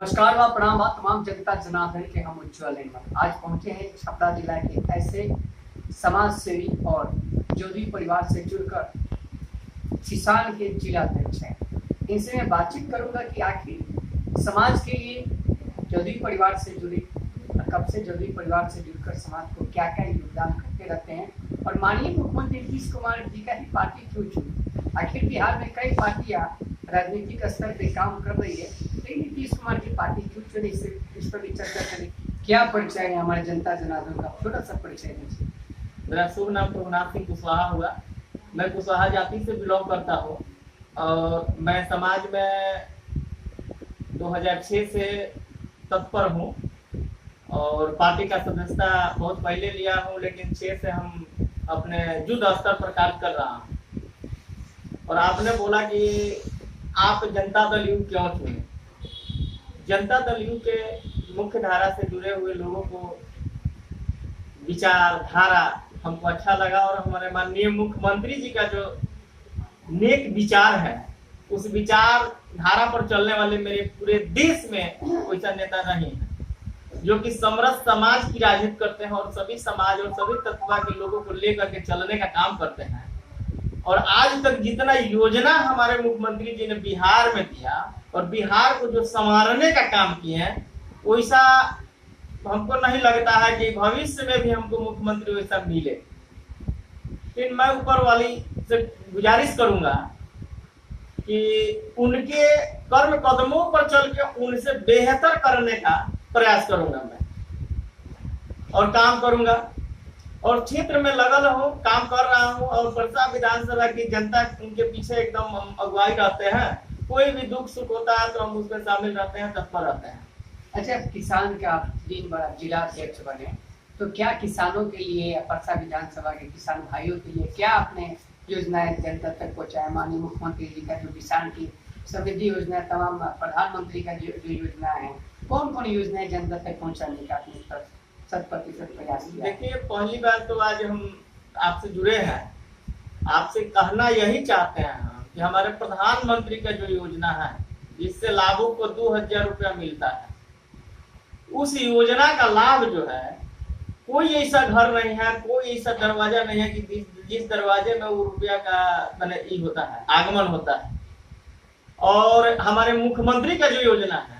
नमस्कार व प्रणाम बा तमाम जनता जनार्दन के हम उज्ज्वल आज पहुंचे हैं छपरा जिला के ऐसे समाज सेवी और जोधी परिवार से जुड़कर किसान के जिला अध्यक्ष हैं। इनसे मैं बातचीत करूंगा कि आखिर समाज के लिए जोधी परिवार से जुड़े कब से जोधी परिवार से जुड़कर समाज को क्या क्या योगदान करते रहते हैं और माननीय मुख्यमंत्री नीतीश कुमार जी का ही पार्टी क्यों चुनी। आखिर बिहार में कई पार्टियां राजनीतिक स्तर पे काम कर रही है, लेकिन नीतीश कुमार की पार्टी क्यों चुनी, इस पर भी चर्चा करें। क्या परिचय है हमारे जनता जनार्दन का, थोड़ा सा परिचय दीजिए। मेरा शुभ नाम प्रभुनाथ सिंह कुशवाहा हुआ। मैं कुशवाहा जाति से बिलोंग करता हूँ और मैं समाज में 2006 से तत्पर हूँ और पार्टी का सदस्यता बहुत पहले लिया हूँ, लेकिन 6 से हम अपने युद्ध स्तर पर कार्य कर रहा हूँ। और आपने बोला कि आप जनता दल यू क्यों चुने। जनता दल यू के मुख्य धारा से जुड़े हुए लोगों को विचारधारा हमको अच्छा लगा और हमारे माननीय मुख्यमंत्री जी का जो नेक विचार है, उस विचार धारा पर चलने वाले मेरे पूरे देश में कोई सा नेता नहीं है जो कि समरस समाज की राजनीति करते हैं और सभी समाज और सभी तत्व के लोगों को लेकर के चलने का काम करते हैं। और आज तक जितना योजना हमारे मुख्यमंत्री जी ने बिहार में दिया और बिहार को जो संवारने का काम किए हैं, वैसा हमको नहीं लगता है कि भविष्य में भी हमको मुख्यमंत्री वैसा मिले। लेकिन मैं ऊपर वाली से गुजारिश करूंगा कि उनके कर्म कदमों पर चल के उनसे बेहतर करने का प्रयास करूंगा मैं और काम करूंगा और क्षेत्र में लगल हूँ, काम कर रहा हूँ और परसा विधानसभा की जनता उनके पीछे एकदम अगुवाई रहते हैं। कोई भी दुख सुख होता है तो हम उसमें शामिल रहते हैं, तत्पर रहते हैं। अच्छा, किसान का दिन बड़ा जिला अध्यक्ष बने तो क्या किसानों के लिए परसा विधानसभा के किसान भाइयों के लिए क्या आपने योजनाएं जनता तक पहुँचाए। माननीय मुख्यमंत्री जी का जो किसान की समृद्धि योजना, तमाम प्रधानमंत्री का जो योजना है, कौन कौन योजनाएं जनता तक पहुँचाने का अपनी तरफ 100% प्रयास किया। देखिए, पहली बात तो आज हम आपसे जुड़े हैं, आपसे कहना यही चाहते हैं हम कि हमारे प्रधानमंत्री का जो योजना है जिससे लाभों को 2000 रुपया मिलता है, उस योजना का लाभ जो है, कोई ऐसा घर नहीं है, कोई ऐसा दरवाजा नहीं है कि जिस दरवाजे में वो रुपया का मैंने होता है, आगमन होता है। और हमारे मुख्यमंत्री का जो योजना है,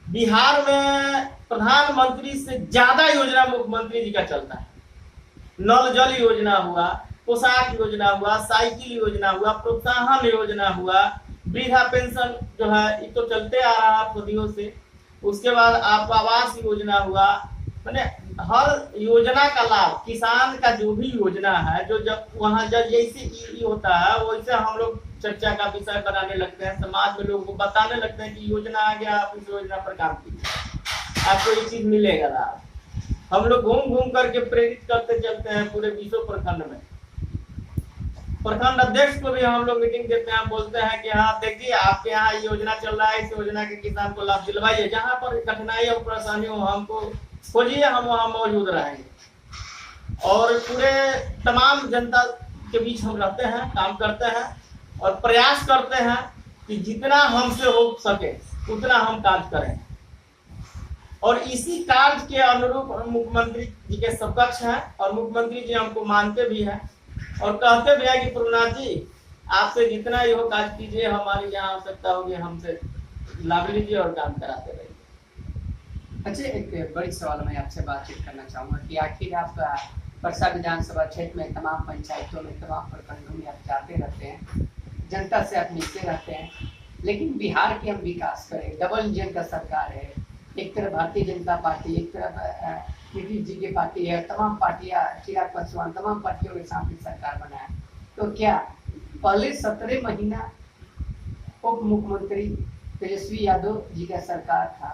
बिहार में प्रधानमंत्री से ज्यादा योजना मुख्यमंत्री जी का चलता है। नल जल योजना हुआ, पोशाक योजना हुआ, साइकिल योजना हुआ, प्रोत्साहन योजना हुआ, वृद्धा पेंशन जो है ये तो चलते आ रहा है सदियों से। उसके बाद आपका आवास योजना हुआ, मैंने हर योजना का लाभ किसान का जो भी योजना है, जो जब वहाँ जब जैसे होता है वैसे हम लोग चर्चा का विषय बनाने लगते हैं, समाज में लोगों को बताने लगते हैं कि योजना आ गया, आप इस योजना पर काम कीजिए, आपको ये चीज मिलेगा लाभ। हम लोग घूम घूम करके प्रेरित करते चलते हैं पूरे 20 प्रखंड में। प्रखंड अध्यक्ष को भी हम लोग मीटिंग देते हैं, बोलते हैं कि हाँ देखिए आपके यहाँ योजना चल रहा है, इस योजना के किसान को लाभ दिलवाइए, जहाँ पर कठिनाई और परेशानी हो हमको खोजिए, हम वहाँ मौजूद रहेंगे। और पूरे तमाम जनता के बीच हम रहते हैं, काम करते हैं और प्रयास करते हैं कि जितना हमसे हो सके उतना हम कार्य करें। और इसी कार्य के अनुरूप मुख्यमंत्री जी के समकक्ष हैं और मुख्यमंत्री जी हमको मानते भी हैं और कहते भी हैं कि प्रभुनाथ जी आपसे जितना ही हो कार्य कीजिए, हमारी जहाँ आवश्यकता होगी हमसे लाभ लीजिए और काम कराते रहिए। अच्छा, एक बड़ी सवाल मैं आपसे बातचीत करना चाहूँगा कि आखिर आप परसा विधानसभा क्षेत्र में तमाम पंचायतों में, तमाम प्रखंडों में आप जाते रहते हैं, जनता से आप मिलते रहते हैं, लेकिन बिहार के हम विकास करें, डबल इंजन का सरकार है, एक तरफ भारतीय जनता पार्टी, एक तरफ नीतीश जी की पार्टी है, तमाम पार्टियां, चिराग पासवान, तमाम पार्टियों के साथ सरकार बनाया, तो क्या पहले 17 महीना उप मुख्यमंत्री तेजस्वी यादव जी का सरकार था,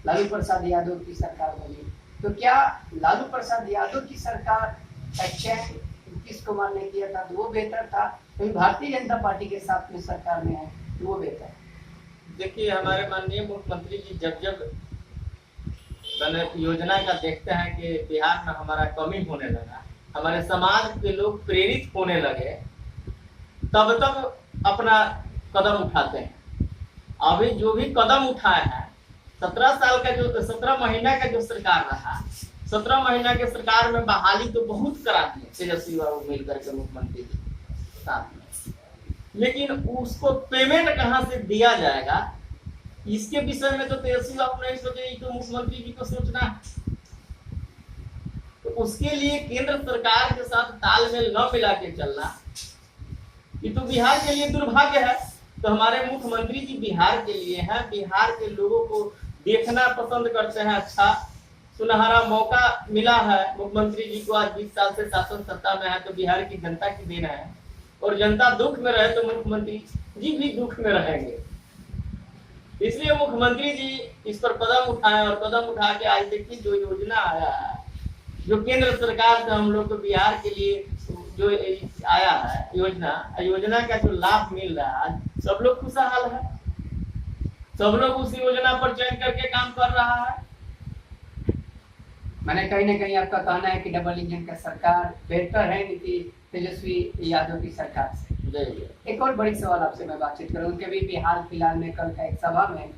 लालू प्रसाद यादव की सरकार बनी, तो क्या लालू प्रसाद यादव की सरकार अच्छा नीतीश कुमार ने किया था तो वो बेहतर था, तो भारतीय जनता पार्टी के साथ में सरकार में है तो वो बेहतर है। देखिए, हमारे माननीय मुख्यमंत्री जी जब जब योजना का देखते हैं कि बिहार में हमारा कमी होने लगा, हमारे समाज के लोग प्रेरित होने लगे, तब तब अपना कदम उठाते हैं। अभी जो भी कदम उठाए हैं 17 साल का जो 17 महीना का जो सरकार रहा, 17 महीना के सरकार में बहाली तो बहुत करा दी तेजस्वी बाबू मिलकर के मुख्यमंत्री जी साथ में, लेकिन उसको पेमेंट कहाँ से दिया जाएगा इसके विषय में तो तेजस्वी बाबू नहीं सोचे, ये तो मुख्यमंत्री जी को सोचना है। तो उसके लिए केंद्र सरकार के साथ तालमेल न मिला के चलना ये तो बिहार के लिए दुर्भाग्य है। तो हमारे मुख्यमंत्री जी बिहार के लिए हैं, बिहार के लोगों को देखना पसंद करते हैं। अच्छा सुनहरा मौका मिला है मुख्यमंत्री जी को, आज 20 साल से शासन सत्ता में है, तो बिहार की जनता की देन है, और जनता दुख में रहे तो मुख्यमंत्री जी भी दुख में रहेंगे। इसलिए मुख्यमंत्री जी इस पर कदम उठाए, और कदम उठा के आज देखिए जो योजना आया है, जो केंद्र सरकार से हम लोग को बिहार के लिए जो आया है योजना का जो लाभ मिल रहा है, सब लोग खुशहाल है, सब लोग उस योजना पर चयन करके काम कर रहा है। मैंने कहीं ना कहीं आपका कहना है कि डबल इंजन का सरकार बेहतर है नीतीश तेजस्वी यादव की सरकार से। एक और बड़ी सवाल आपसे मैं बातचीत करूँ, उनके भी बिहार फिलहाल में कल का एक सभा में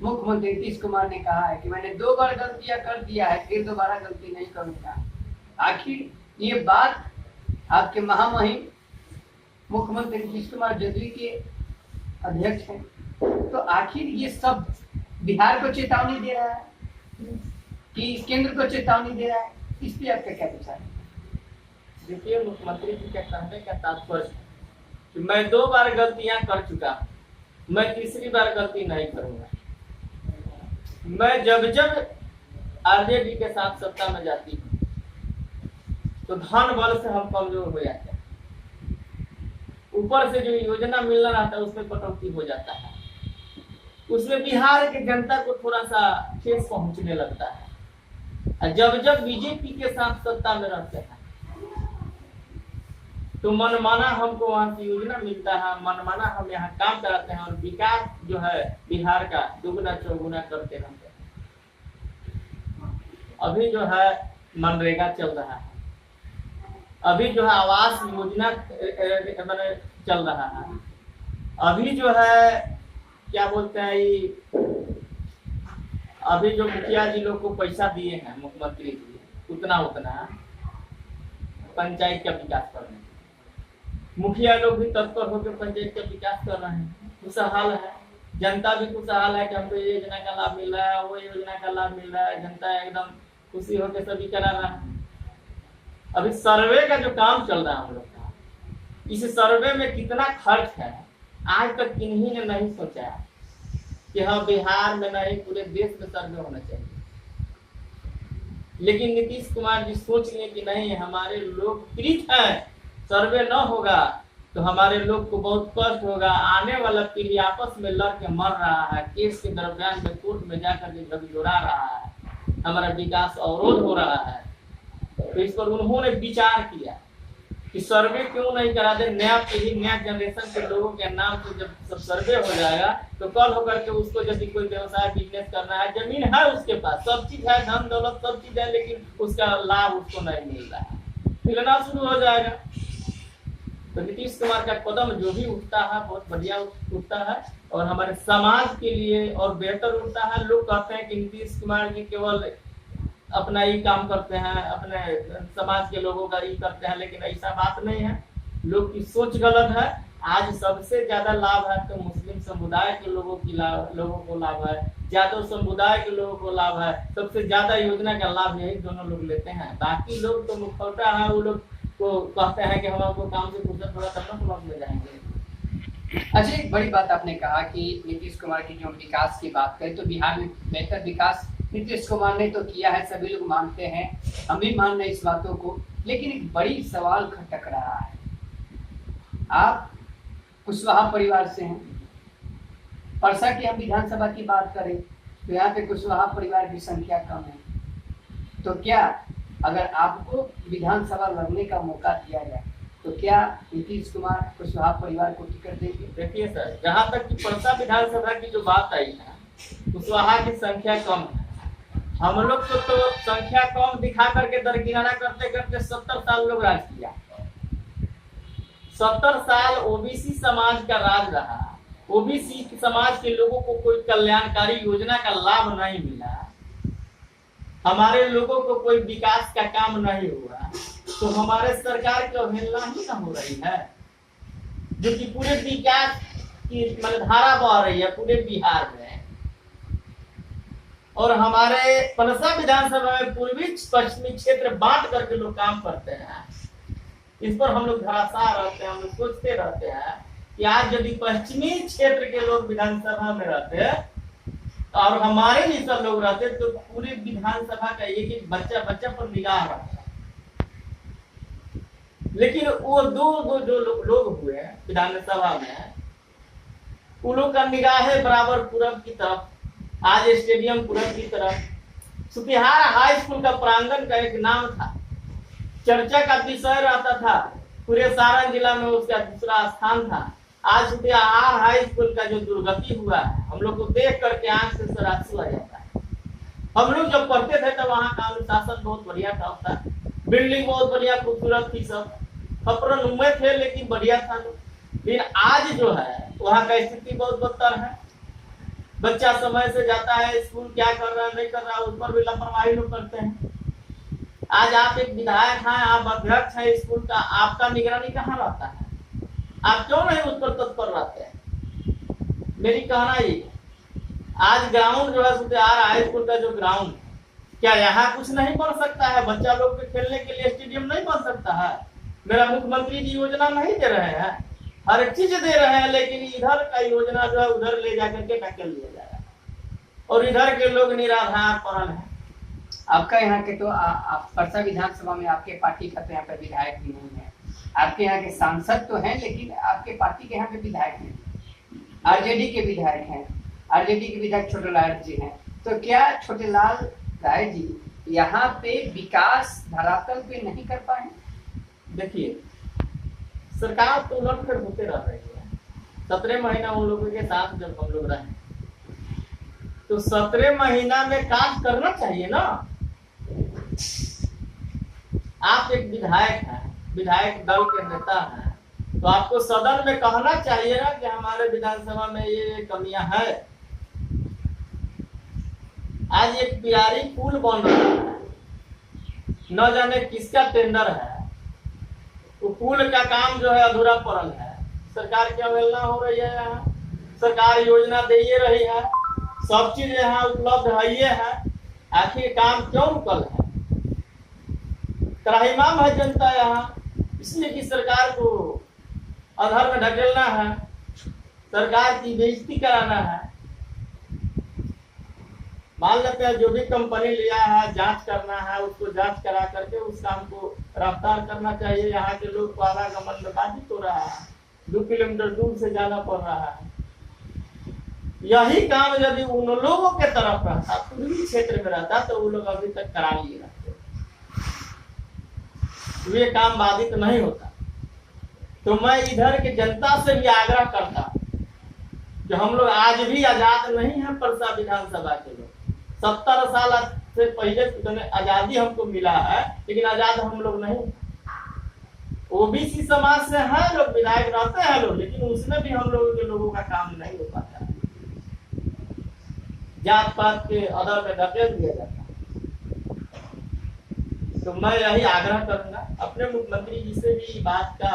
मुख्यमंत्री नीतीश कुमार ने कहा है कि मैंने 2 बार गलतियां कर दिया है, फिर दोबारा गलती नहीं करूंगा। आखिर ये बात आपके महामहिम मुख्यमंत्री नीतीश कुमार जदयू के अध्यक्ष हैं, तो आखिर ये सब बिहार को चेतावनी दे रहा है कि केंद्र को चेतावनी दे रहा है, इस पे आपका क्या विचार है? देखिए मुख्यमंत्री जी के कहने का तात्पर्य कि मैं 2 बार गलतियां कर चुका, मैं तीसरी बार गलती नहीं करूंगा। मैं जब आरजेडी के साथ सत्ता में जाती हूँ तो धन बल से हम कमजोर हो जाते हैं, ऊपर से जो योजना मिलना रहता है उसमें कटौती हो जाता है, उसमें बिहार के जनता को थोड़ा सा ठेस पहुंचने लगता है। जब बीजेपी के साथ सत्ता में रहते हैं तो मनमाना हमको वहां से योजना मिलता है, मनमाना हम यहाँ काम कराते हैं, और विकास जो है बिहार का दुगुना चौगुना करते रहते हैं। अभी जो है मनरेगा चल रहा है, अभी जो है आवास योजना मैंने चल रहा है, अभी जो है क्या बोलते हैं अभी जो मुखिया जी लोग को पैसा दिए हैं मुख्यमंत्री जी, उतना पंचायत का विकास करने, मुखिया लोग भी तत्पर होकर पंचायत का विकास कर रहे हैं, खुशहाल है, जनता भी खुशहाल है कि हमको ये योजना का लाभ मिल रहा है, वो योजना का लाभ मिल रहा है, जनता एकदम खुशी होकर सभी करा रहा है। अभी सर्वे का जो काम चल रहा है हम लोग का, इस सर्वे में कितना खर्च है आज तक किन्हीं ने नहीं सोचा कि हाँ बिहार में नहीं पूरे देश में सर्वे होना चाहिए, लेकिन नीतीश कुमार जी सोच लिए कि नहीं हमारे लोग पीड़ित हैं, सर्वे न होगा तो हमारे लोग को बहुत कष्ट होगा, आने वाला पीढ़ी आपस में लड़ के मर रहा है, केस के दरमियान में कोर्ट में जाकर के झगड़ा रहा है, हमारा विकास अवरोध हो रहा है। तो इस पर उन्होंने विचार किया कि सर्वे क्यों नहीं करा दे, नया पीढ़ी नया जनरेशन के लोगों के नाम से जब सब सर्वे हो जाएगा तो कल होकर के उसको यदि कोई व्यवसाय बिजनेस करना है, जमीन है उसके पास, सब चीज है, धन दौलत सब चीज है, लेकिन उसका लाभ उसको नहीं मिल रहा है, मिलना शुरू हो जाएगा। तो नीतीश कुमार का कदम जो भी उठता है बहुत बढ़िया उठता है, और हमारे समाज के लिए और बेहतर उठता है। लोग कहते हैं कि नीतीश कुमार जी केवल अपना ही काम करते हैं, अपने समाज के लोगों का ही करते हैं, लेकिन ऐसा बात नहीं है, लोग की सोच गलत है। आज सबसे ज्यादा लाभ है तो मुस्लिम समुदाय के लोगों को लाभ है, यादव समुदाय के लोगों को लाभ है, सबसे ज्यादा योजना का लाभ यही दोनों लोग लेते हैं। बाकी लोग तो मुखौटा है, वो लोग को कहते हैं कि हम आपको काम से फुर्सत थोड़ा तब ना में जाएंगे। अच्छा एक बड़ी बात आपने कहा कि नीतीश कुमार की जो विकास की बात करें तो बिहार में बेहतर विकास नीतीश कुमार ने तो किया है, सभी लोग मानते हैं, हम भी मान रहे इस बातों को, लेकिन एक बड़ी सवाल खटक रहा है। आप कुशवाहा परिवार से हैं, परसा की हम विधानसभा की बात करें तो यहाँ पे कुशवाहा परिवार की संख्या कम है, तो क्या अगर आपको विधानसभा लड़ने का मौका दिया जाए तो क्या नीतीश कुमार कुशवाहा परिवार को टिकट देंगे? देखिए सर, जहाँ तक कि परसा विधानसभा की जो बात आई है, कुशवाहा की संख्या कम है, हम लोग तो संख्या कम दिखा करके दरकिनारा करते करते 70 साल लोग राज किया, 70 साल ओबीसी समाज का राज रहा, ओबीसी समाज के लोगों को कोई कल्याणकारी योजना का लाभ नहीं मिला, हमारे लोगों को कोई विकास का काम नहीं हुआ, तो हमारे सरकार की अवहेलना ही ना हो रही है, जो कि पूरे विकास की मतलब धारा बह रही है पूरे बिहार में। और हमारे परसा विधानसभा में पूर्वी पश्चिमी क्षेत्र बांट करके लोग काम करते हैं। इस पर हम लोग धराशाह रहते हैं, हम लोग सोचते रहते हैं कि आज यदि पश्चिमी क्षेत्र के लोग विधानसभा में रहते और हमारे जैसा लोग रहते तो पूरे विधानसभा का एक एक बच्चा बच्चा पर निगाह रहता। लेकिन वो दो जो लोग हुए विधानसभा में, उन लोग का निगाह बराबर पूरब की तरफ, आज स्टेडियम पूरब की तरफ। सुतिहार हाई स्कूल का प्रांगण का एक नाम था, चर्चा का विषय रहता था, पूरे सारण जिला में उसका दूसरा स्थान था। आज सुतिहार हाई स्कूल का जो दुर्गति हुआ है, हम लोग को देख करके आंख से सरासू आ जाता है। हम लोग जब पढ़ते थे तब वहाँ का अनुशासन बहुत बढ़िया था, बिल्डिंग बहुत बढ़िया खूबसूरत थी, सब खपरनुमा थे, लेकिन बढ़िया था। लेकिन आज जो है वहाँ का स्थिति बहुत बदतर है। बच्चा समय से जाता है स्कूल, क्या कर रहा है नहीं कर रहा है उस पर भी लापरवाही लोग करते हैं। आज आप एक विधायक हैं, आप अध्यक्ष हैं स्कूल का, आपका निगरानी कहाँ रहता है? आप क्यों नहीं उस पर तत्पर रहते हैं? मेरी कहना ये, आज ग्राउंड जो है सुतिहार हाई स्कूल का जो ग्राउंड, क्या यहाँ कुछ नहीं बन सकता है? बच्चा लोग के खेलने के लिए स्टेडियम नहीं बन सकता है? मेरा मुख्यमंत्री जी योजना नहीं दे रहे हैं? हर एक चीज दे रहे हैं, लेकिन इधर का योजना जो है उधर ले जाकर के टैकल लिया जाएगा और इधर के लोग निराधार पड़ल है। आपका यहाँ के तो आप परसा विधानसभा में आपके पार्टी का तो यहाँ पे विधायक भी नहीं है, आपके यहाँ के सांसद तो हैं लेकिन आपके पार्टी के यहाँ पे विधायक नहीं। आरजेडी के विधायक हैं, आरजेडी के विधायक छोटेलाल जी हैं। तो क्या छोटेलाल राय जी यहाँ पे विकास धरातल पे नहीं कर पाए? देखिए, सरकार तो उलटफेर होते रह रही है। 17 महीना उन लोगों के साथ जब हम लोग रहे, तो 17 महीना में काम करना चाहिए ना। आप एक विधायक हैं, विधायक दल के नेता हैं, तो आपको सदन में कहना चाहिए ना कि हमारे विधानसभा में ये कमियां है। आज एक बिहारी पुल बन रहा है, न जाने किसका टेंडर है, तो पुल का काम जो है अधूरा पड़ल है। सरकार की अवहेलना हो रही है। यहाँ सरकार योजना दे रही है, सब चीज यहाँ उपलब्ध है, आखिर काम क्यों रुकल है? त्राहिमाम है जनता यहाँ, इसलिए कि सरकार को अधर में ढकेलना है, सरकार की बेइज्जती कराना है। मान लेते हैं जो भी कंपनी लिया है, जांच करना है, उसको जांच करा करके उस काम को रफ्तार करना चाहिए। यहाँ के लोग को आवागमन में बाधित हो रहा है, 2 किलोमीटर दूर से जाना पड़ रहा है। यही काम यदि उन लोगों के तरफ रहता, पूर्वी क्षेत्र में रहता, तो वो लोग अभी तक करा लिए रहते, ये काम बाधित नहीं होता। तो मैं इधर के जनता से भी आग्रह करता कि हम लोग आज भी आजाद नहीं है। परसा विधानसभा के लोग 70 साल से पहले आजादी हमको मिला है, लेकिन आजाद हम लोग नहीं। ओबीसी समाज से है लोग, विधायक रहते हैं लोग, लेकिन उसमें भी हम लोगों के लोगों का काम नहीं हो पाता है। जात पात के आधार में ढकेल दिया जाता है। तो मैं यही आग्रह करूंगा, अपने मुख्यमंत्री जी से भी बात का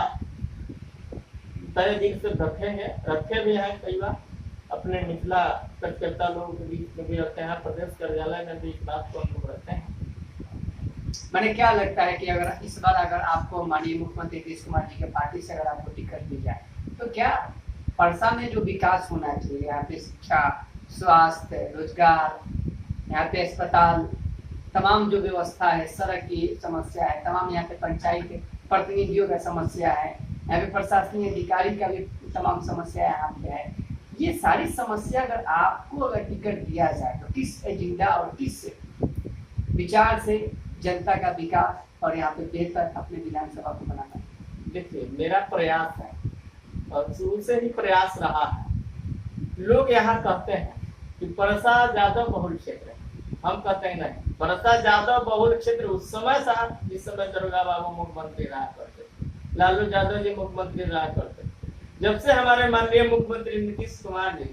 तय दिल से रखे भी हैं। कई बार अपने निचला कार्यकर्ता लोगों के बीच में भी रखते हैं, प्रदेश कार्यालय में भी इस बात को हम लोग रखते हैं। मैंने क्या लगता है कि अगर इस बार अगर आपको माननीय मुख्यमंत्री नीतीश कुमार जी के पार्टी से अगर आपको टिकट दी जाए, तो क्या परसा में जो विकास होना चाहिए, यहाँ पे शिक्षा, स्वास्थ्य, रोजगार, यहाँ पे अस्पताल, तमाम जो व्यवस्था है, सड़क की समस्या है, तमाम यहाँ पे पंचायत प्रतिनिधियों का समस्या है, यहाँ पे प्रशासनिक अधिकारी का भी तमाम समस्या यहाँ पे है, ये सारी समस्या अगर आपको अगर टिकट दिया जाए तो किस एजेंडा और किस विचार से जनता का विकास और यहाँ पे बेहतर अपने विधानसभा को बनाना? देखिए, मेरा प्रयास है और शुरू से ही प्रयास रहा है। लोग यहाँ कहते हैं कि परसा यादव बहुल क्षेत्र है, हम कहते हैं नहीं, परसा यादव बहुल क्षेत्र उस समय था जिस समय दरोगा बाबू मुख्यमंत्री रहा करते, लालू यादव जी मुख्यमंत्री रहा करते। जब से हमारे माननीय मुख्यमंत्री नीतीश कुमार जी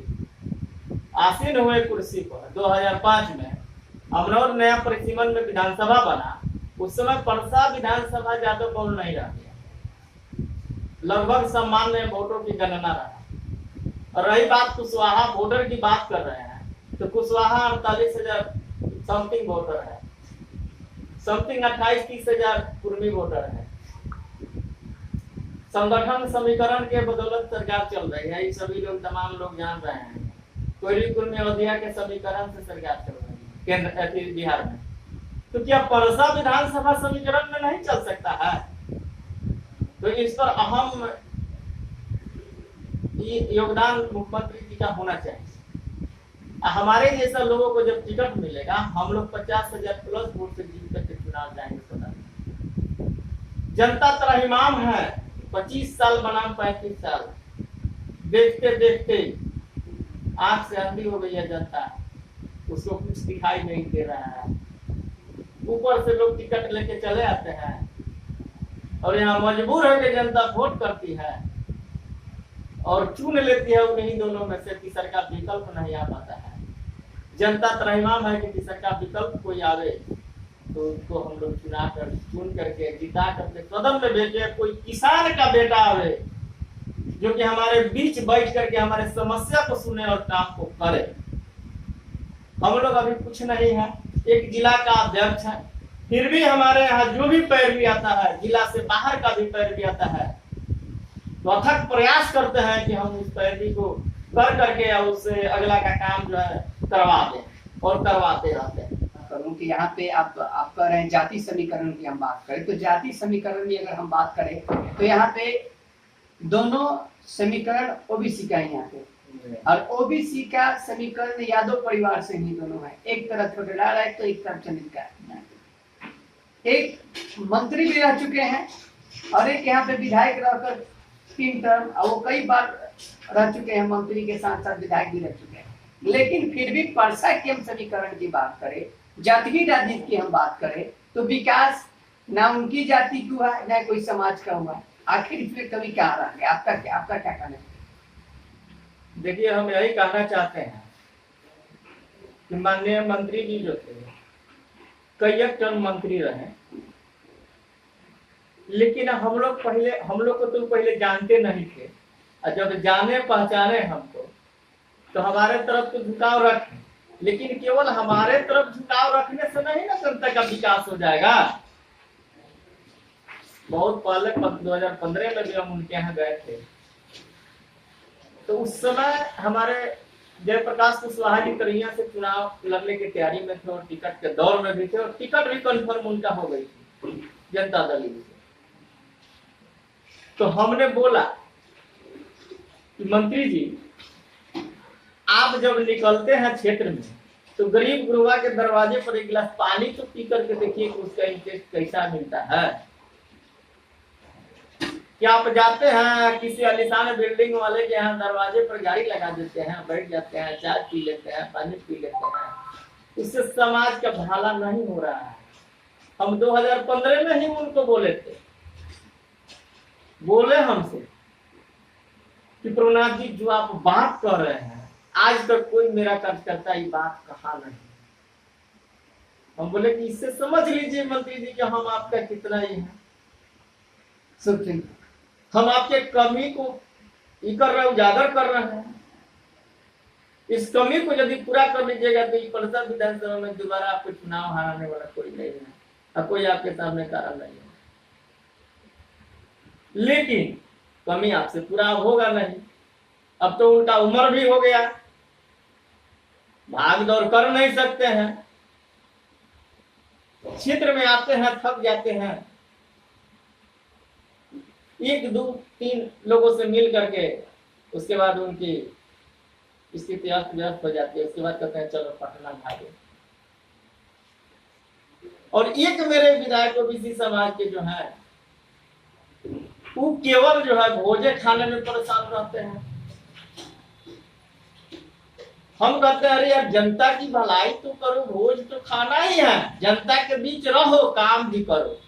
आसीन हुए कुर्सी पर 2005 में अमनौर नया परिसीमन में विधानसभा बना, उस समय परसा विधानसभा ज्यादा बहुल नहीं रहा, लगभग सामान्य वोटों की गणना रहा। और रही बात कुशवाहा वोटर की बात कर रहे हैं, तो कुशवाहा 48,000 समथिंग वोटर है, समथिंग 28-30 हजार कुर्मी वोटर है। संगठन समीकरण के बदौलत सरकार चल रही है, ये सभी लोग तमाम लोग जान रहे हैं। कोयली कुर्मी अवधिया के समीकरण से सरकार चल रही है केंद्र बिहार में, तो क्या परसा विधानसभा समीकरण में नहीं चल सकता है? तो इस पर अहम योगदान मुख्यमंत्री जी का होना चाहिए। हमारे जैसा लोगों को जब टिकट मिलेगा, हम लोग 50,000 प्लस वोट से जीत करके चुनाव जाएंगे। जनता त्राहिमाम है, 25 साल बनाम 35 साल, देखते देखते आंख से अंधी हो गई है जनता, उसको कुछ दिखाई नहीं दे रहा है। ऊपर से लोग टिकट लेके चले आते हैं और यहाँ मजबूर है कि जनता वोट करती है और चुन लेती है उन्हीं दोनों में से, तीसर का विकल्प नहीं आ पाता है। जनता त्राहिमाम है कि तीसर का विकल्प कोई आवे तो उसको हम लोग चुन करके जिता करके कदम में भेजे। कोई किसान का बेटा आवे जो कि हमारे बीच बैठ करके हमारे समस्या को सुने और काम को करे। हम लोग अभी कुछ नहीं है, एक जिला का अध्यक्ष है, फिर भी हमारे यहाँ जो भी पैरवी आता है, जिला से बाहर का भी पैरवी आता है, तो अथक प्रयास करते हैं कि हम उस पैरवी को कर करके उससे अगला का काम जो है करवा दें और करवाते रहते हैं। करूं कि यहाँ पे आप कह रहे हैं जाति समीकरण की हम बात करें, तो जाति समीकरण की अगर हम बात करें तो यहाँ पे दोनों समीकरण ओबीसी का है यहाँ पे, और ओबीसी का समीकरण यादव परिवार से ही दोनों है। एक तरफ छोटेलाल है तो एक तरफ चंद्रिका है। एक मंत्री भी रह चुके हैं और एक यहाँ पे विधायक रहकर 3 टर्म, और वो कई बार रह चुके हैं, मंत्री के साथ साथ विधायक भी रह चुके हैं। लेकिन फिर भी परसा के हम समीकरण की बात करें, जाति राजनीति की हम बात करें, तो विकास ना उनकी जाति की हुआ है ना कोई समाज का हुआ है। आखिर इसमें कभी क्या रहा है? आपका क्या कहना है? देखिए, हम यही कहना चाहते हैं कि माननीय मंत्री जी जो थे कई टर्म मंत्री रहे, लेकिन हम लोग को तो पहले जानते नहीं थे, और जब जाने पहचाने हमको तो हमारे तरफ तो झुकाव रखे, लेकिन केवल हमारे तरफ झुकाव रखने से नहीं ना जनता का विकास हो जाएगा। बहुत पहले 2015 में भी हम उनके यहाँ गए थे, तो उस समय हमारे जयप्रकाश कुशवाहा जी तरैया से चुनाव लड़ने की तैयारी में थे और टिकट के दौर में भी थे, और टिकट भी कंफर्म उनका हो गई थी जनता दल से। तो हमने बोला कि मंत्री जी, आप जब निकलते हैं क्षेत्र में तो गरीब गुरुआ के दरवाजे पर एक गिलास पानी तो पी करके देखिए कि उसका इंटरेस्ट कैसा मिलता है। क्या आप जाते हैं किसी आलीशान बिल्डिंग वाले के यहाँ दरवाजे पर गाड़ी लगा देते हैं, बैठ जाते हैं, चाय पी लेते हैं, पानी पी लेते हैं, उससे समाज का भला नहीं हो रहा है। हम 2015 में ही उनको बोले थे, बोले हमसे कि प्रभुनाथ जी, जो आप बात कर रहे हैं आज तक कोई मेरा कार्यकर्ता ये बात कहा नहीं। हम बोले कि इससे समझ लीजिए मंत्री जी कि हम आपका कितना ही है, हम आपके कमी को कर रहे, उजागर कर रहे हैं। इस कमी को यदि पूरा कर लीजिएगा तो परसा विधानसभा में दोबारा आपको चुनाव हराने वाला कोई नहीं है और कोई आपके सामने कारण नहीं है। लेकिन कमी आपसे पूरा होगा नहीं, अब तो उनका उम्र भी हो गया, भाग दौड़ कर नहीं सकते हैं, क्षेत्र में आते हैं थक जाते हैं, 1 2 3 लोगों से मिल करके उसके बाद उनकी स्थिति अस्त व्यस्त हो जाती है। उसके बाद कहते हैं चलो पटना भागे। और एक मेरे विधायक ओबीसी समाज के जो है वो केवल जो है भोजे खाने में परेशान रहते हैं। हम कहते हैं अरे यार, जनता की भलाई तो करो, भोज तो खाना ही है, जनता के बीच रहो, काम भी करो।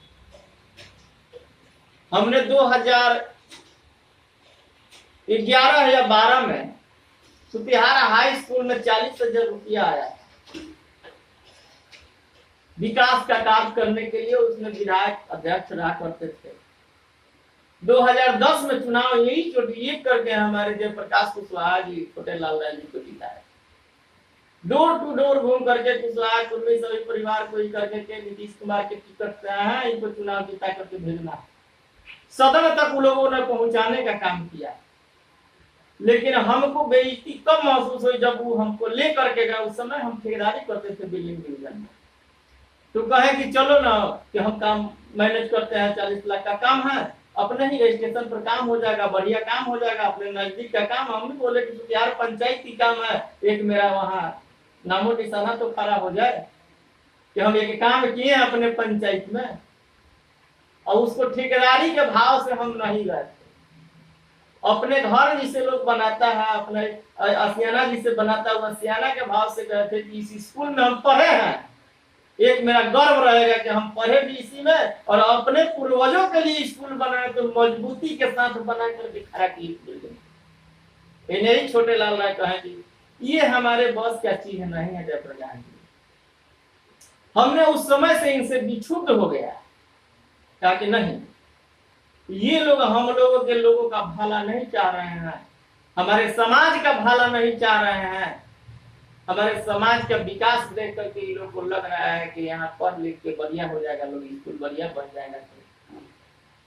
हमने 11 या 12 में सुतिहारा हाई स्कूल में 40,000 रुपया आया विकास का काम करने के लिए। उसमें विधायक अध्यक्ष रहा करते थे। 2010 में चुनाव यही करके हमारे जयप्रकाश कुशवाहा जी छोटे लाल राय जी को जिताए। डोर टू डोर घूम करके कुशवाहा कुर्मी सभी परिवार को ही करके के नीतीश कुमार के टिकट से आया है, इनको चुनाव जीता करके भेजना। सदन तक उन लोगों ने पहुंचाने का काम किया, लेकिन हमको बेइज्जती कब महसूस हुई जब वो हमको ले करके गए। उस समय हम ठेकेदारी करते थे बिल्डिंग डिवीजन में, तो कहे कि चलो ना कि हम काम मैनेज करते हैं, 40 लाख का काम है, अपने ही स्टेशन पर काम हो जाएगा, बढ़िया काम हो जाएगा, अपने नजदीक का काम। हम भी बोले कि यार पंचायत की काम है, एक मेरा वहाँ नामो निशाना तो खड़ा हो जाए कि हम एक काम किए अपने पंचायत में। और उसको ठेकेदारी के भाव से हम नहीं गए, अपने घर जिसे लोग बनाता है, अपने असियाना जिसे बनाता है, असियाना के भाव से गए थे कि इस स्कूल में हम पढ़े हैं। एक मेरा गर्व रहेगा कि हम पढ़े भी इसी में, और अपने पूर्वजों के लिए स्कूल बनाए तो मजबूती के साथ बना कर दिखा कि बिल्डिंग। नहीं छोटे लाल राय कहेंगे ये हमारे बस क्या चीज नहीं है जयप्रकाश जी। हमने उस समय से इनसे विक्षुब्ध हो गया, कहा कि नहीं, ये लोग हम लोगों के लोगों का भला नहीं चाह रहे हैं, हमारे समाज का भला नहीं चाह रहे हैं, हमारे समाज का विकास देख करके ये लोग को लग रहा है कि यहाँ पढ़ लिख के बढ़िया हो जाएगा, लोग स्कूल बढ़िया बन जाएगा,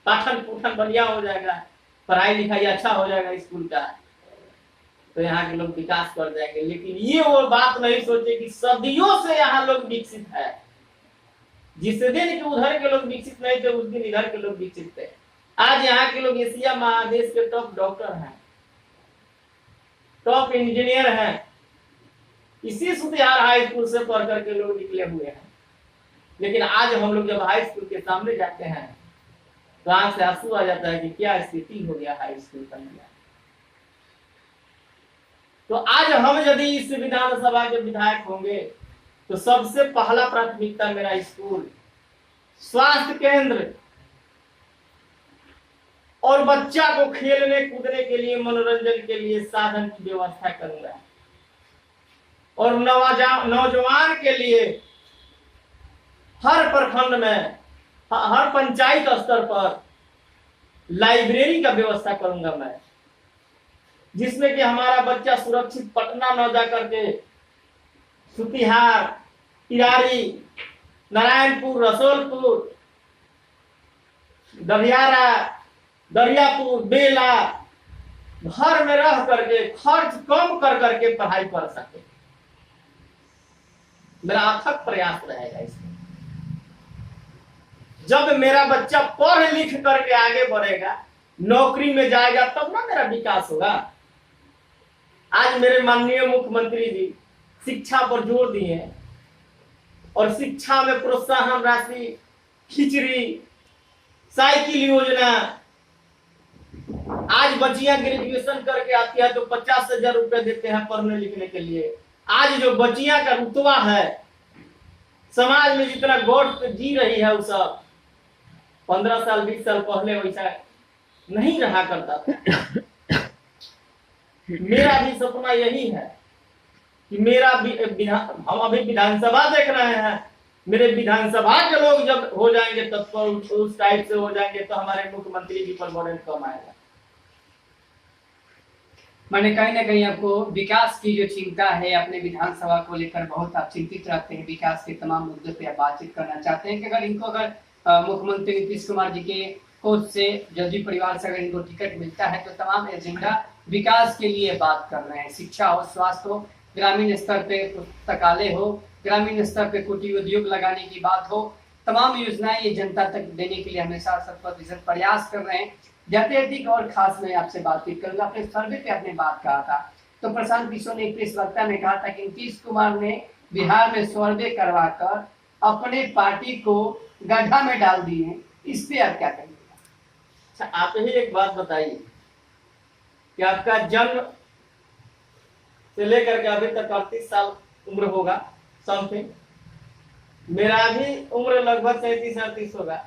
पाठन पुठन बढ़िया हो जाएगा, पढ़ाई लिखाई अच्छा हो जाएगा स्कूल का, तो यहाँ के लोग विकास कर जाएंगे। लेकिन ये वो बात नहीं सोचे कि सदियों से यहाँ लोग विकसित है। जिस दिन के उधर के लोग विकसित नहीं थे, उस दिन इधर के लोग विकसित थे। आज यहाँ के लोग एशिया महादेश के टॉप डॉक्टर हैं, टॉप इंजीनियर हैं, इसी सुतिहार हाई स्कूल से पढ़ करके लोग निकले हुए हैं। लेकिन आज हम लोग जब हाई स्कूल के सामने जाते हैं तो आंख से आंसू आ जाता है कि क्या स्थिति हो गया हाई स्कूल का। तो आज हम यदि इस विधानसभा के विधायक होंगे तो सबसे पहला प्राथमिकता मेरा स्कूल, स्वास्थ्य केंद्र और बच्चा को खेलने कूदने के लिए, मनोरंजन के लिए साधन की व्यवस्था करूंगा। और नौजवान के लिए हर प्रखंड में, हर पंचायत स्तर पर लाइब्रेरी का व्यवस्था करूंगा मैं, जिसमें कि हमारा बच्चा सुरक्षित पटना न जा करके सुतिहार, तिरारी, नारायणपुर, रसोलपुर, दरियारा, दरियापुर, बेला घर में रह करके खर्च कम कर करके पढ़ाई कर सके। मेरा अथक प्रयास रहेगा इसमें। जब मेरा बच्चा पढ़ लिख करके आगे बढ़ेगा, नौकरी में जाएगा, तब ना मेरा विकास होगा। आज मेरे माननीय मुख्यमंत्री जी शिक्षा पर जोर दिए और शिक्षा में प्रोत्साहन राशि, खिचड़ी, साइकिल योजना। आज बच्चियां ग्रेजुएशन करके आती है तो 50,000 रुपए देते हैं पढ़ने लिखने के लिए। आज जो बच्चियां का रुतबा है, समाज में जितना गौर से जी रही है, वो सब 15 साल 20 साल पहले वैसा नहीं रहा करता था। मेरा भी सपना यही है कि हम अभी विधानसभा देख रहे हैं, मेरे विधानसभा के लोग जब हो जाएंगे तत्पर उस टाइप से हो जाएंगे तो हमारे मुख्यमंत्री जी पर बर्डन कम आएगा। मैंने कहीं ना कहीं आपको विकास की जो चिंता है अपने विधानसभा को लेकर बहुत आप चिंतित रहते हैं, विकास के तमाम मुद्दों पे आप बातचीत करना चाहते हैं कि अगर मुख्यमंत्री नीतीश कुमार जी के कोच से, जदयू परिवार से अगर इनको टिकट मिलता है तो तमाम एजेंडा विकास के लिए बात कर रहे हैं। शिक्षा हो, स्वास्थ्य हो, ग्रामीण स्तर पे पुस्तकालय हो, ग्रामीण स्तर पे कुटीर उद्योग लगाने की बात हो, तमाम योजनाएं ये जनता तक देने के लिए हमेशा 100% प्रयास कर रहे हैं। जातीय और खास मैं आपसे बातचीत करूंगा। अपने सर्वे पे आपने बात कहा था तो प्रशांत किशोर ने एक प्रेस वार्ता में कहा था कि नीतीश कुमार ने बिहार में सर्वे करवाकर अपने पार्टी को गड्ढा में डाल दिए, इस पे आप क्या कहेंगे? अच्छा, आप ही एक बात बताइए कि आपका जन्म से लेकर के अभी तक 38 साल उम्र होगा समथिंग, मेरा भी उम्र लगभग 37-38 होगा।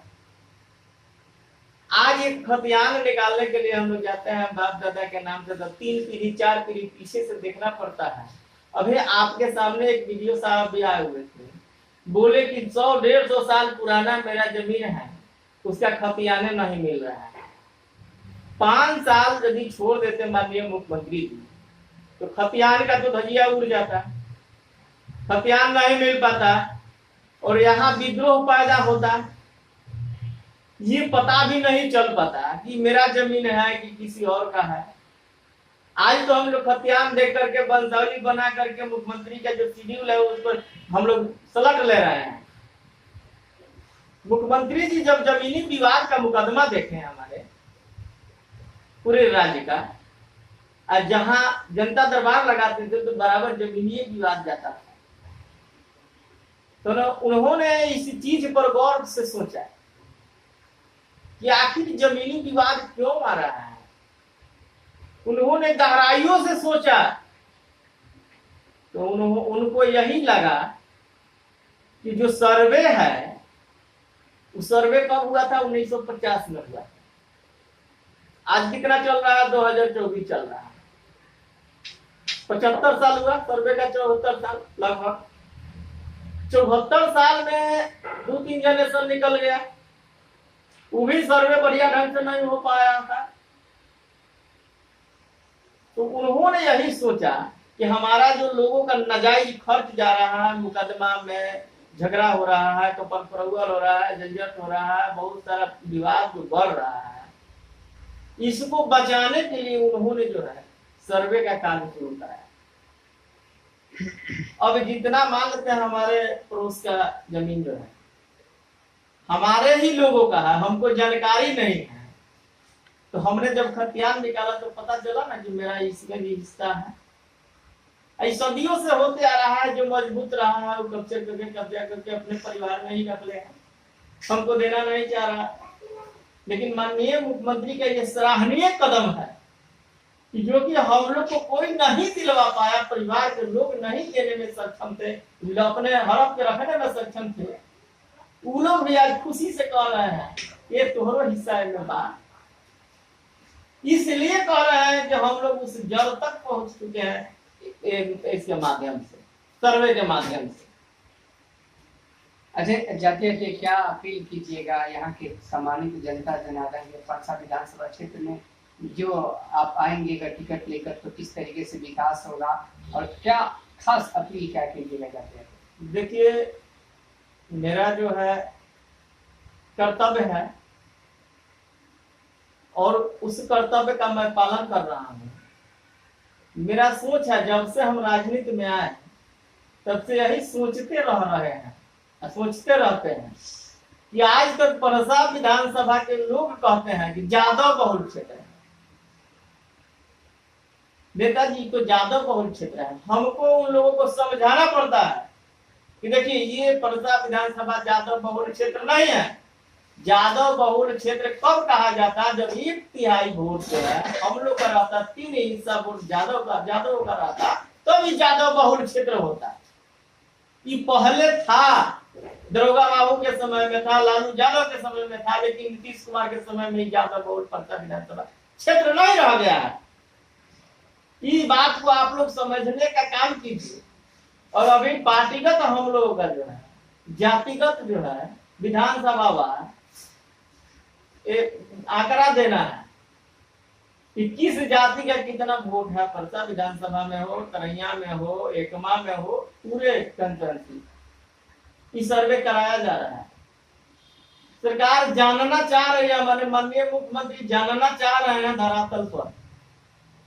आज एक खतियान निकालने के लिए हम लोग जाते हैं बाप दादा के नाम से, तो 3 पीढ़ी 4 पीढ़ी पीछे से देखना पड़ता है। अभी आपके सामने एक वीडियो साहब भी आए हुए थे, बोले कि 100-150 साल पुराना मेरा जमीन है, उसका खतियाने नहीं मिल रहा है। 5 साल यदि छोड़ देते माननीय मुख्यमंत्री जी, तो खतियान का तो धजिया उड़ जाता, खतियान नहीं मिल पाता और यहाँ विद्रोह पैदा होता, ये पता भी नहीं चल पाता कि मेरा जमीन है कि किसी और का है। आज तो हम लोग खतियान देख करके वंशावली बना करके मुख्यमंत्री का जो शेड्यूल है उस पर हम लोग सलट ले रहे हैं। मुख्यमंत्री जी जब जमीनी विवाद का मुकदमा देखे हमारे पूरे राज्य का, और जहां जनता दरबार लगाते थे तो बराबर जमीनी विवाद जाता था, तो उन्होंने इस चीज पर गौर से सोचा कि आखिर जमीनी विवाद क्यों आ रहा है। उन्होंने गहराइयों से सोचा तो उनको यही लगा कि जो सर्वे है, उस सर्वे कब हुआ था? 1950 में हुआ था। आज कितना चल रहा है? 2024 चल रहा है। 75 साल हुआ सर्वे का, 74 साल लगभग। 74 साल में 2-3 जनरेशन निकल गया, वो भी सर्वे बढ़िया ढंग से नहीं हो पाया था। तो उन्होंने यही सोचा कि हमारा जो लोगों का नाजायज खर्च जा रहा है, मुकदमा में झगड़ा हो रहा है, तो परफरौल हो रहा है, झंझट हो रहा है, बहुत सारा विवाद जो बढ़ रहा है, इसको बचाने के लिए उन्होंने जो है सर्वे का कार्य शुरू कराया। अब जितना मान लेते हैं हमारे पड़ोस का जमीन जो है हमारे ही लोगों का है, हमको जानकारी नहीं है, तो हमने जब खतियान निकाला तो पता चला ना कि मेरा इसमें भी हिस्सा है। ऐसा सदियों से होते आ रहा है, जो मजबूत रहा है वो कब्जा करके अपने परिवार में ही रख ले, हमको देना नहीं चाह रहा। लेकिन माननीय मुख्यमंत्री का ये सराहनीय कदम है कि जो कि हम लोग को कोई नहीं दिलवा पाया, परिवार के लोग नहीं देने में सक्षम थे, अपने हड़प के रखने में सक्षम थे, वो लोग भी आज खुशी से कह रहे हैं ये तोहरो हिस्सा है मेरा। इसलिए कह रहे हैं कि हम लोग उस जड़ तक पहुंच चुके हैं इसके माध्यम से, सर्वे के माध्यम से। अच्छा, जाते थे क्या अपील कीजिएगा यहाँ के सम्मानित जनता जनार्दन के परसा विधानसभा क्षेत्र में जो आप आएंगे अगर टिकट लेकर, तो किस तरीके से विकास होगा और क्या खास अपील क्या कीजिएगा जाते हैं? देखिए, मेरा जो है कर्तव्य है और उस कर्तव्य का मैं पालन कर रहा हूँ। मेरा सोच है, जब से हम राजनीति में आए तब से यही सोचते रह रहे हैं, सोचते रहते हैं कि आज तक परसा विधानसभा के लोग कहते हैं कि यादव बहुल क्षेत्र है, नेताजी तो यादव बहुल क्षेत्र है। हमको उन लोगों को समझाना पड़ता है कि देखिए ये परसा विधानसभा यादव बहुल क्षेत्र नहीं है। यादव बहुल क्षेत्र कब कहा जाता है? जब 1/3 वोट जो है हम लोग का रहता, 3 हिस्सा वोट यादव का रहता, तो भी यादव बहुल क्षेत्र होता है। ये पहले था, दरोगा बाबू के समय में था, लालू यादव के समय में था, लेकिन नीतीश कुमार के समय में यादव बहुल परसा विधानसभा क्षेत्र नहीं रह गया है। इस बात को आप लोग समझने का काम कीजिए। और अभी पार्टीगत हम लोगों का जो है, जातिगत जो है विधानसभा वार आंकड़ा देना है कि किस जाति का कितना वोट है परसा विधानसभा में हो, तरैया में हो, एकमा में हो, पूरे कंस्टिट्यूएंसी इस सर्वे कराया जा रहा है। सरकार जानना चाह रही है, हमारे माननीय मुख्यमंत्री जानना चाह रहे हैं धरातल पर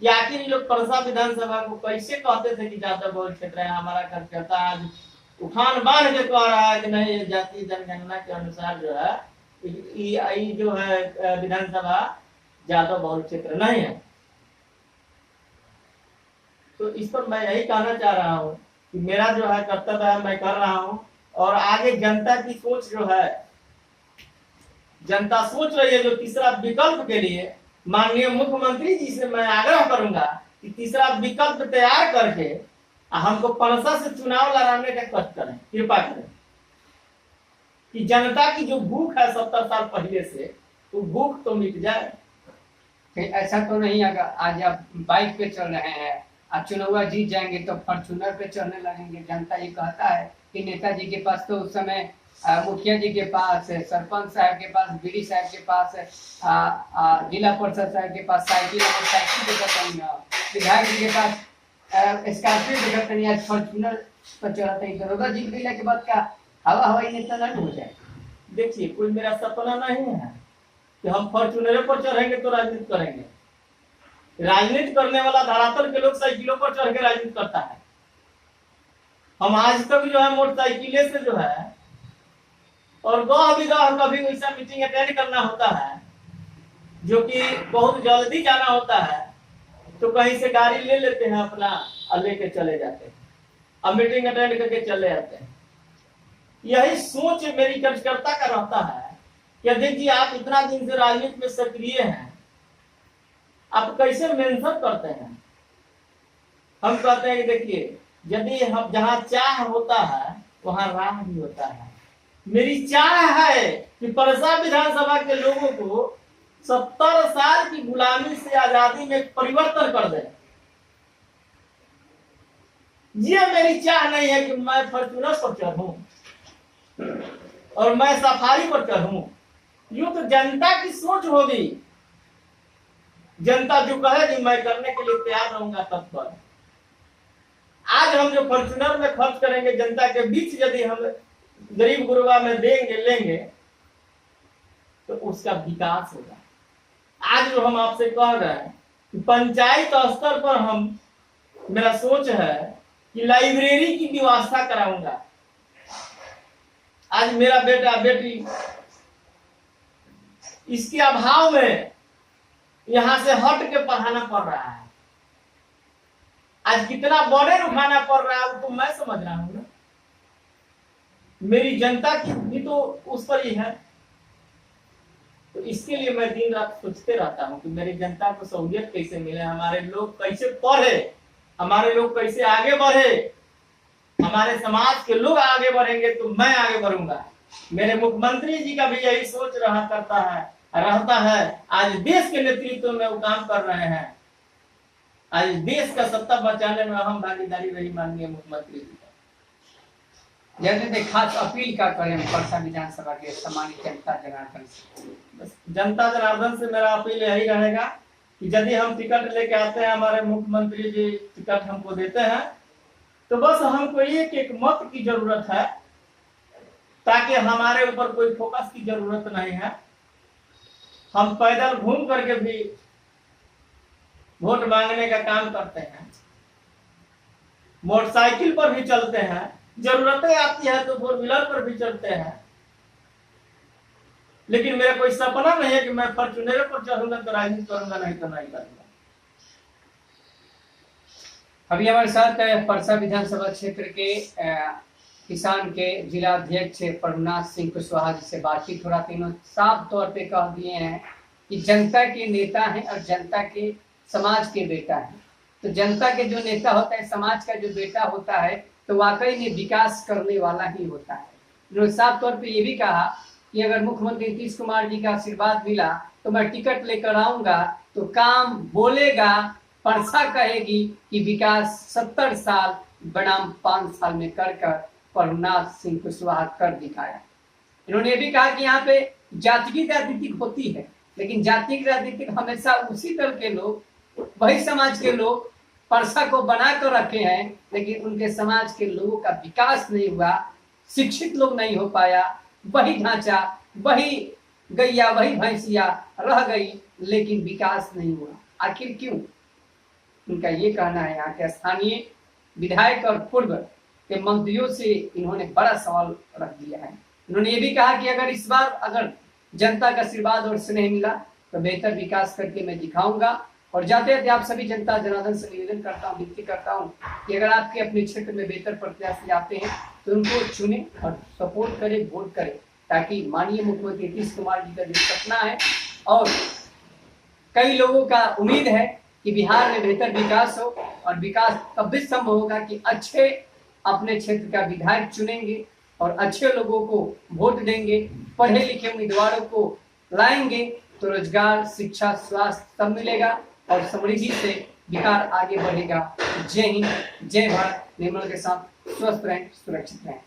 कि आखिर लोग परसा विधानसभा को कैसे कहते थे कि यादव बहुल क्षेत्र है, हमारा कार्यकर्ता आज उफान बांध के कह रहा है कि नहीं, जातीय जनगणना के अनुसार जो है ये जो है विधानसभा यादव बहुल क्षेत्र नहीं है। तो इस पर मैं यही कहना चाह रहा हूँ कि मेरा जो है कर्तव्य है, मैं कर रहा हूँ। और आगे जनता की सोच जो है, जनता सोच रही है जो तीसरा विकल्प के लिए माननीय मुख्यमंत्री जी से मैं आग्रह करूंगा कि तीसरा विकल्प तैयार करके हमको परसा से चुनाव लड़ाने का कष्ट करें, कृपा करें कि जनता की जो भूख है 70 साल पहले से तो भूख तो मिट जाए। फिर ऐसा तो नहीं अगर आज आप बाइक पे चल रहे हैं, आप चुनाव जीत जाएंगे तो फॉर्चूनर पे चढ़ने लगेंगे। जनता ये कहता है कि नेताजी के पास तो उस समय मुखिया जी के पास, सरपंच साहब के पास, बीडी साहब के पास, जिला परिषद साहब के पास साइकिल देखा नहीं, विधायक जी के पास स्कॉर्पियो देखा नहीं, आज फॉर्चूनर पर चढ़ाते हैं। दरोगा जीत गया के बाद का हवा हवाई नेता न हो जाए। देखिए, कोई मेरा सपना नहीं है कि हम फॉर्चूनर पर चढ़ेंगे तो राजनीति करेंगे। राजनीति करने वाला धरातल के लोग साइकिलों पर चढ़ के राजनीति करता है। हम आज तक जो है मोटरसाइकिले से जो है, और गाँव विगाह कभी वैसा मीटिंग अटेंड करना होता है जो कि बहुत जल्दी जाना होता है, तो कहीं से गाड़ी ले लेते हैं अपना और लेके चले जाते हैं, अब मीटिंग अटेंड करके चले जाते हैं। यही सोच मेरी कार्यकर्ता का रहता है कि अध्यक्ष जी, आप इतना दिन से राजनीति में सक्रिय हैं, आप कैसे मेंशन करते हैं? हम कहते हैं कि देखिए, यदि हम जहां चाह होता है वहां राह भी होता है। मेरी चाह है कि परसा विधानसभा के लोगों को 70 साल की गुलामी से आजादी में परिवर्तन कर दे। ये मेरी चाह नहीं है कि मैं फॉर्चूनर पर चढ़ूं और मैं सफारी पर चढ़ूं। यूं तो जनता की सोच होगी। जनता जो कहेगी मैं करने के लिए तैयार रहूंगा तत्पर। आज हम जो फॉर्चूनर में खर्च करेंगे जनता के बीच, यदि हम गरीब गुरबा में देंगे लेंगे तो उसका विकास होगा। आज जो हम आपसे कह रहे हैं कि पंचायत स्तर पर हम, मेरा सोच है कि लाइब्रेरी की व्यवस्था कराऊंगा। आज मेरा बेटा बेटी इसके अभाव में यहां से हट के पढ़ाना पड़ रहा है। आज कितना बर्डन उठाना पड़ रहा है वो तो मैं समझ रहा हूं ना। मेरी जनता की भी तो उस पर ही है। तो इसके लिए मैं दिन रात सोचते रहता हूं कि मेरी जनता को सहूलियत कैसे मिले, हमारे लोग कैसे पढ़े, हमारे लोग कैसे आगे बढ़े, हमारे समाज के लोग आगे बढ़ेंगे तो मैं आगे बढ़ूंगा। मेरे मुख्यमंत्री जी का भी यही सोच रहता है। आज देश के नेतृत्व में वो काम कर रहे हैं। आज देश का सत्ता बचाने में अहम भागीदारी रही माननीय मुख्यमंत्री जी का। जैसे खास अपील का करें परसा विधानसभा के सम्मानित जनता जनार्दन से? बस जनता जनार्दन से मेरा अपील यही रहेगा कि यदि हम टिकट लेके आते हैं, हमारे मुख्यमंत्री जी टिकट हमको देते हैं, तो बस हमको एक मत की जरूरत है, ताकि हमारे ऊपर कोई फोकस की जरूरत नहीं है। हम पैदल घूम करके भी वोट मांगने का काम करते हैं, मोटरसाइकिल पर भी चलते हैं, जरूरतें आती है तो फोर व्हीलर पर भी चलते हैं। लेकिन मेरा कोई सपना नहीं है कि मैं फॉर्चूनर पर चढ़ूंगा तो राजनीति करूंगा, नहीं तो नहीं करूंगा। अभी हमारे साथ परसा विधानसभा क्षेत्र के किसान के जिला अध्यक्ष प्रभुनाथ सिंह कुशवाहा जी से बातचीत हो रहा। तीनों साफ तौर पे कह दिए हैं कि जनता के नेता हैं और जनता के समाज के बेटा हैं। तो जनता के जो नेता होता है, समाज का जो बेटा होता है, तो वाकई में विकास करने वाला ही होता है। उन्होंने साफ तौर पे ये भी कहा कि अगर मुख्यमंत्री नीतीश कुमार जी का आशीर्वाद मिला तो मैं टिकट लेकर आऊंगा तो काम बोलेगा, परसा कहेगी कि विकास 70 साल बनाम 5 साल में कर प्रभुनाथ सिंह कुशवाहा कर दिखाया। इन्होंने ये भी कहा कि यहाँ पे जाति की राजनीति होती है, लेकिन जाति की राजनीति हमेशा उसी दल के लोग, वही समाज के लोग परसा को बना कर रखे हैं, लेकिन उनके समाज के लोगों का विकास नहीं हुआ, शिक्षित लोग नहीं हो पाया, वही ढांचा, वही गैया, वही भैंसिया रह गई, लेकिन विकास नहीं हुआ। आखिर क्यों? उनका ये कहना है। यहाँ के स्थानीय विधायक और पूर्व के मंत्रियों से इन्होंने बड़ा सवाल रख दिया है। उन्होंने ये भी कहा कि अगर इस बार अगर जनता का आशीर्वाद और स्नेह मिला तो बेहतर विकास करके मैं दिखाऊंगा। और जाते जाते आप सभी जनता जनार्दन से निवेदन करता हूँ, विनती करता हूँ कि अगर आपके अपने क्षेत्र में बेहतर प्रत्याशी आते हैं तो उनको चुने और सपोर्ट करें, वोट करें, ताकि माननीय मुख्यमंत्री नीतीश कुमार जी का जो सपना है और कई लोगों का उम्मीद है कि बिहार में बेहतर विकास हो, और विकास तब भी संभव होगा कि अच्छे अपने क्षेत्र का विधायक चुनेंगे और अच्छे लोगों को वोट देंगे, पढ़े लिखे उम्मीदवारों को लाएंगे तो रोजगार, शिक्षा, स्वास्थ्य सब मिलेगा और समृद्धि से बिहार आगे बढ़ेगा। जय हिंद, जय भारत। निर्मल के साथ स्वस्थ रहें, सुरक्षित रहें।